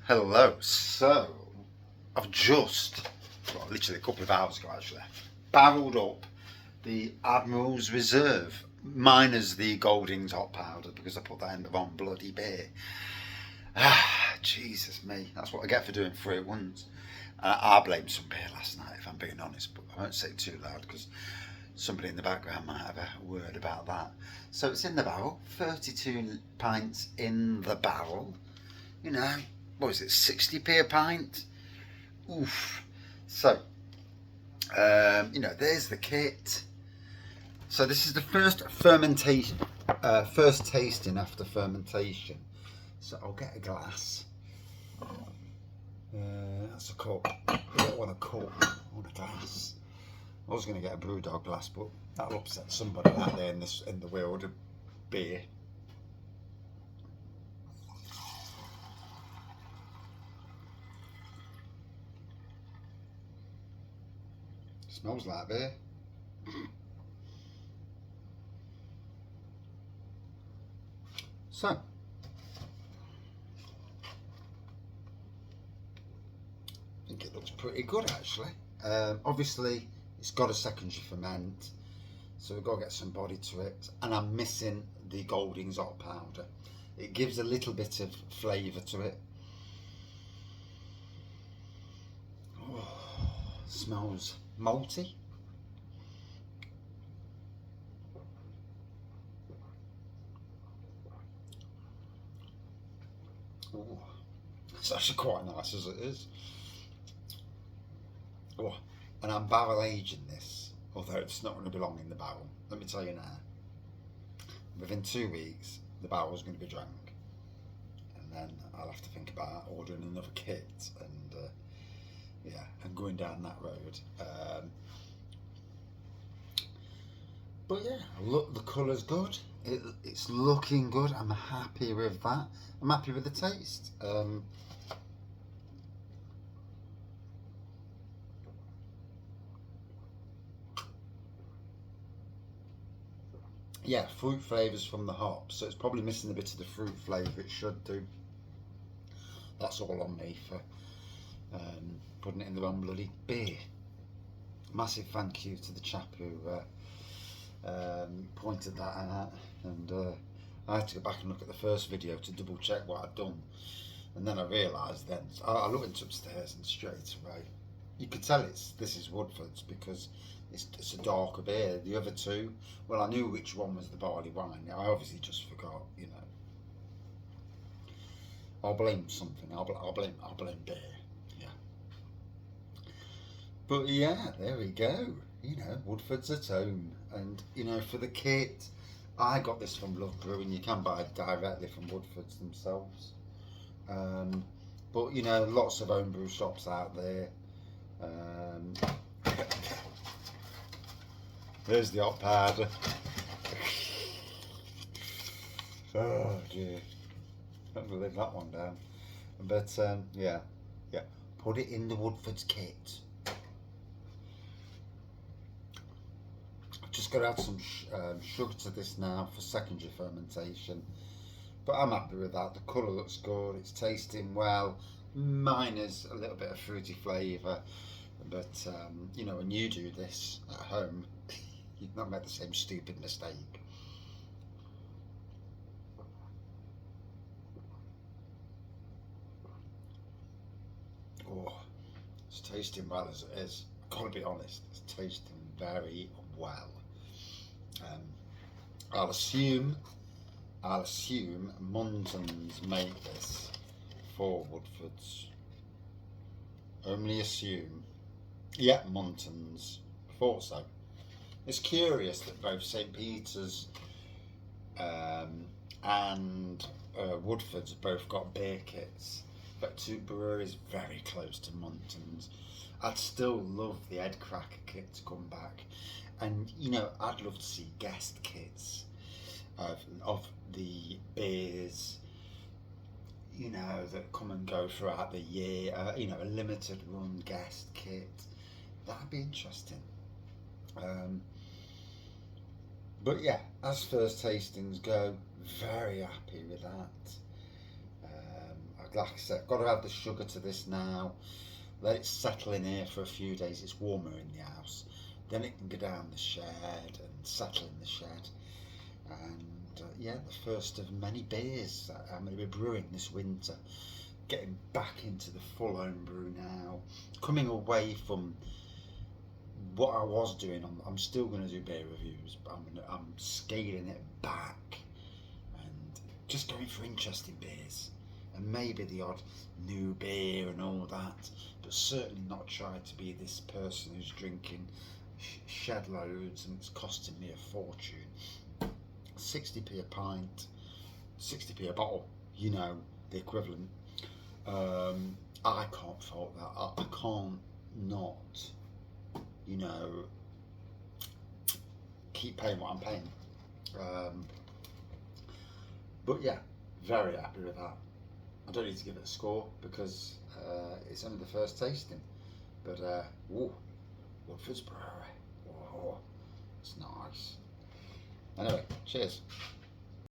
Hello. So, I've just, well, literally a couple of hours ago actually, barreled up the Admirals Reserve, minus the Goldings hot powder because I put that in the wrong bloody beer. Jesus me, that's what I get for doing 3 at once. I blamed some beer last night, if I'm being honest, but I won't say it too loud because somebody in the background might have a word about that. So it's in the barrel, 32 pints in the barrel. You know, what is it, 60p a pint? Oof. So, there's the kit. So this is the first fermentation, first tasting after fermentation. So I'll get a glass. That's a cup. I don't want a cup, I want a glass. I was going to get a brewdog glass, but that'll upset somebody out there in the world of beer. Smells like beer. So, I think it looks pretty good actually. Obviously, it's got a secondary ferment, so we've got to get some body to it. And I'm missing the Goldings hot powder. It gives a little bit of flavour to it. Oh, smells malty. Oh, it's actually quite nice as it is. Oh, and I'm barrel aging this, although it's not going to be long in the barrel. Let me tell you now. Within 2 weeks, the barrel's going to be drank, and then I'll have to think about ordering another kit and and going down that road. But yeah, look, the colour's good. It's looking good. I'm happy with that. I'm happy with the taste. Yeah, fruit flavours from the hops, so it's probably missing a bit of the fruit flavour. It should do. That's all on me for putting it in the wrong bloody beer. Massive thank you to the chap who pointed that out, and I had to go back and look at the first video to double check what I'd done, and then I realised. Then I looked upstairs and straight away you could tell this is Woodfordes because it's a darker beer. The other two, well, I knew which one was the barley wine. I obviously just forgot, you know. I'll blame something. I'll blame beer. Yeah. But yeah, there we go. You know, Woodfordes at home, and you know, for the kit, I got this from Love Brewing. You can buy it directly from Woodfordes themselves. But you know, lots of homebrew shops out there. There's the hot powder. Oh dear, I'm gonna leave that one down. But yeah, put it in the Woodfordes kit. I've just got to add some sugar to this now for secondary fermentation. But I'm happy with that. The colour looks good. It's tasting well. Minus a little bit of fruity flavour. But you know, when you do this at home, you'd not make the same stupid mistake. Oh, it's tasting well as it is. I've got to be honest, it's tasting very well. I'll assume Muntons make this for Woodfordes. Only assume. Yeah, Muntons. Thought so. It's curious that both St. Peter's and Woodfordes both got beer kits, but two breweries very close to Muntons. I'd still love the Ed Cracker kit to come back, and you know, I'd love to see guest kits of the beers, you know, that come and go throughout the year. You know, a limited run guest kit. That'd be interesting. But yeah, as first tastings go, very happy with that. like I said, got to add the sugar to this now. Let it settle in here for a few days. It's warmer in the house. Then it can go down the shed and settle in the shed. And yeah, the first of many beers that I'm going to be brewing this winter. Getting back into the full homebrew now. Coming away from what I was doing. I'm still going to do beer reviews, but I'm scaling it back and just going for interesting beers. And maybe the odd new beer and all that, but certainly not try to be this person who's drinking shed loads and it's costing me a fortune. 60p a pint, 60p a bottle, you know, the equivalent. I can't fault that. I can't not, you know, keep paying what I'm paying. But yeah, very happy with that. I don't need to give it a score because it's only the first tasting. But Woodfordes Brewery, it's nice. Anyway, cheers.